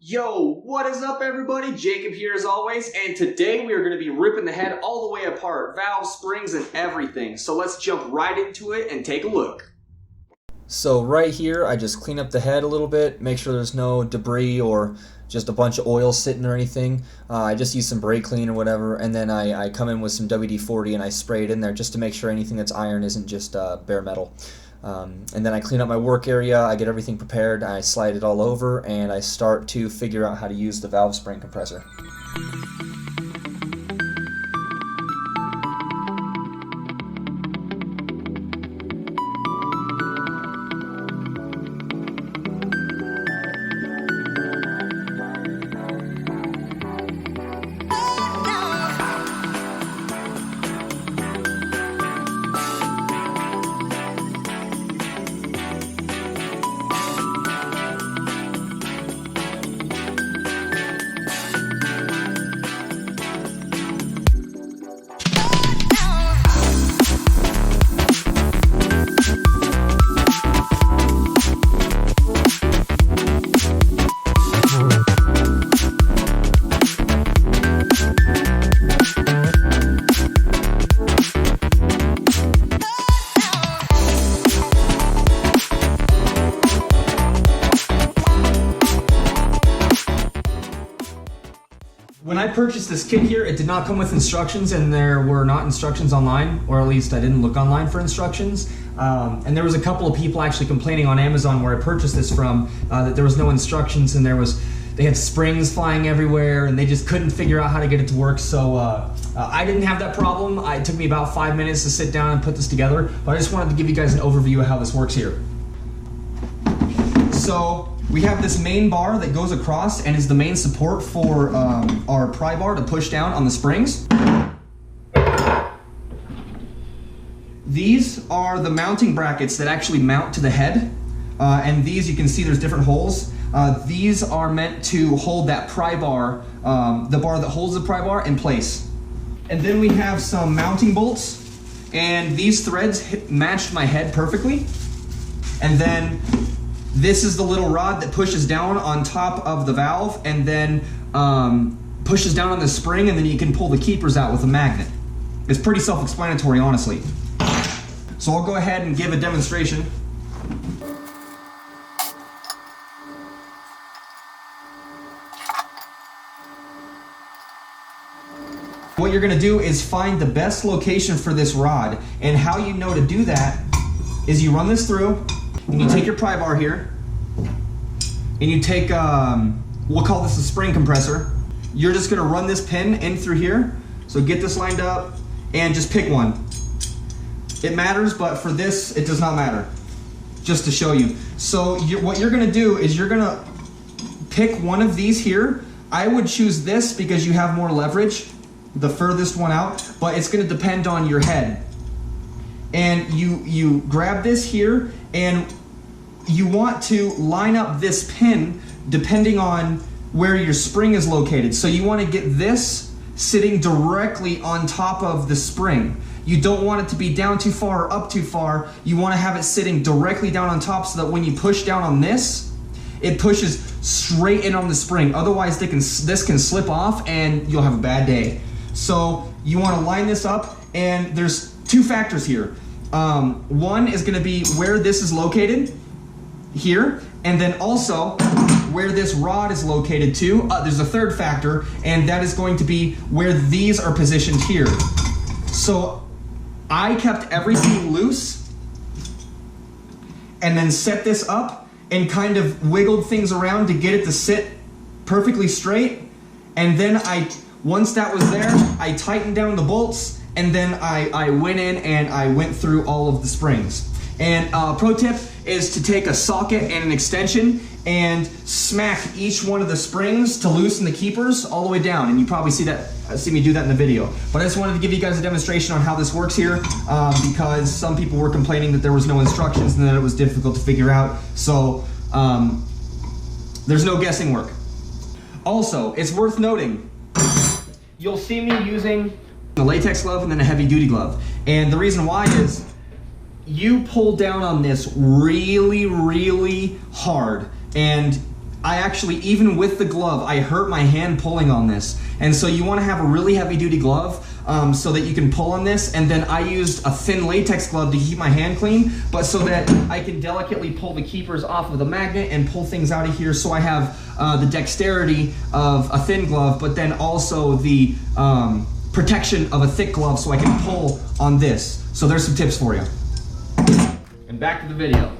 Yo, what is up everybody? Jacob here as always, and today we are going to be ripping the head all the way apart, valves, springs, and everything. So let's jump right into it and take a look. So right here, I just clean up the head a little bit, make sure there's no debris or just a bunch of oil sitting or anything. I just use some brake clean or whatever, and then I come in with some WD-40 and I spray it in there just to make sure anything that's iron isn't just bare metal. And then I clean up my work area, I get everything prepared, I slide it all over, and I start to figure out how to use the valve spring compressor. When I purchased this kit here, it did not come with instructions, and there were not instructions online, or at least I didn't look online for instructions. And there was a couple of people actually complaining on Amazon where I purchased this from that there was no instructions, and they had springs flying everywhere and they just couldn't figure out how to get it to work. So I didn't have that problem. It took me about 5 minutes to sit down and put this together, but I just wanted to give you guys an overview of how this works here. So we have this main bar that goes across and is the main support for our pry bar to push down on the springs. These are the mounting brackets that actually mount to the head, and these, you can see there's different holes. These are meant to hold that pry bar, the bar that holds the pry bar in place. And then we have some mounting bolts, and these threads matched my head perfectly. And then this is the little rod that pushes down on top of the valve and then pushes down on the spring, and then you can pull the keepers out with a magnet. It's pretty self-explanatory, honestly. So I'll go ahead and give a demonstration. What you're gonna do is find the best location for this rod, and how you know to do that is you run this through, and you take your pry bar here, and you take, we'll call this a spring compressor. You're just gonna run this pin in through here. So get this lined up and just pick one. It matters, but for this, it does not matter. Just to show you. So what you're gonna do is you're gonna pick one of these here. I would choose this because you have more leverage, the furthest one out, but it's gonna depend on your head. And you grab this here, and you want to line up this pin depending on where your spring is located. So you want to get this sitting directly on top of the spring. You don't want it to be down too far or up too far. You want to have it sitting directly down on top so that when you push down on this, it pushes straight in on the spring. Otherwise, this can slip off and you'll have a bad day. So you want to line this up, and there's two factors here. One is going to be where this is located here, and then also where this rod is located too. There's a third factor, and that is going to be where these are positioned here. So I kept everything loose and then set this up and kind of wiggled things around to get it to sit perfectly straight. And then once that was there, I tightened down the bolts, and then I went in and I went through all of the springs. And pro tip is to take a socket and an extension and smack each one of the springs to loosen the keepers all the way down. And you probably see me do that in the video. But I just wanted to give you guys a demonstration on how this works here, because some people were complaining that there was no instructions and that it was difficult to figure out. So there's no guessing work. Also, it's worth noting, you'll see me using a latex glove and then a heavy duty glove. And the reason why is you pull down on this really, really hard, and I actually, even with the glove, I hurt my hand pulling on this. And so you want to have a really heavy duty glove so that you can pull on this. And then I used a thin latex glove to keep my hand clean, but so that I can delicately pull the keepers off of the magnet and pull things out of here, so I have the dexterity of a thin glove, but then also the protection of a thick glove so I can pull on this. So there's some tips for you. And back to the video.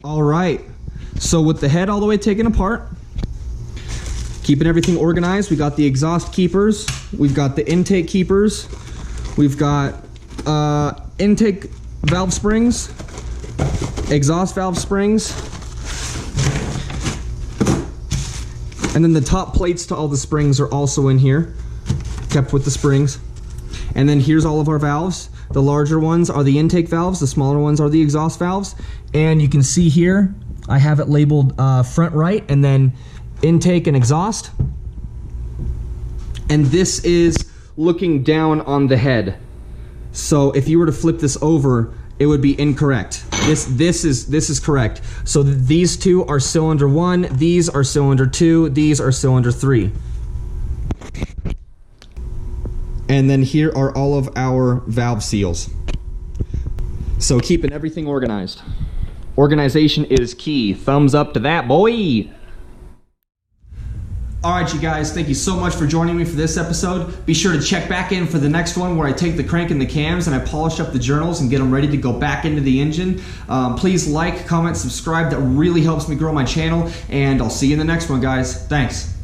All right, so with the head all the way taken apart, keeping everything organized, we got the exhaust keepers, we've got the intake keepers, we've got intake valve springs, exhaust valve springs, and then the top plates to all the springs are also in here, kept with the springs. And then here's all of our valves. The larger ones are the intake valves, the smaller ones are the exhaust valves. And you can see here, I have it labeled front right and then intake and exhaust. And this is looking down on the head. So if you were to flip this over, it would be incorrect. This is correct. So these two are cylinder 1, these are cylinder 2, these are cylinder 3. And then here are all of our valve seals. So keeping everything organized. Organization is key. Thumbs up to that, boy! Alright, you guys, thank you so much for joining me for this episode. Be sure to check back in for the next one where I take the crank and the cams and I polish up the journals and get them ready to go back into the engine. Please like, comment, subscribe. That really helps me grow my channel, and I'll see you in the next one, guys. Thanks.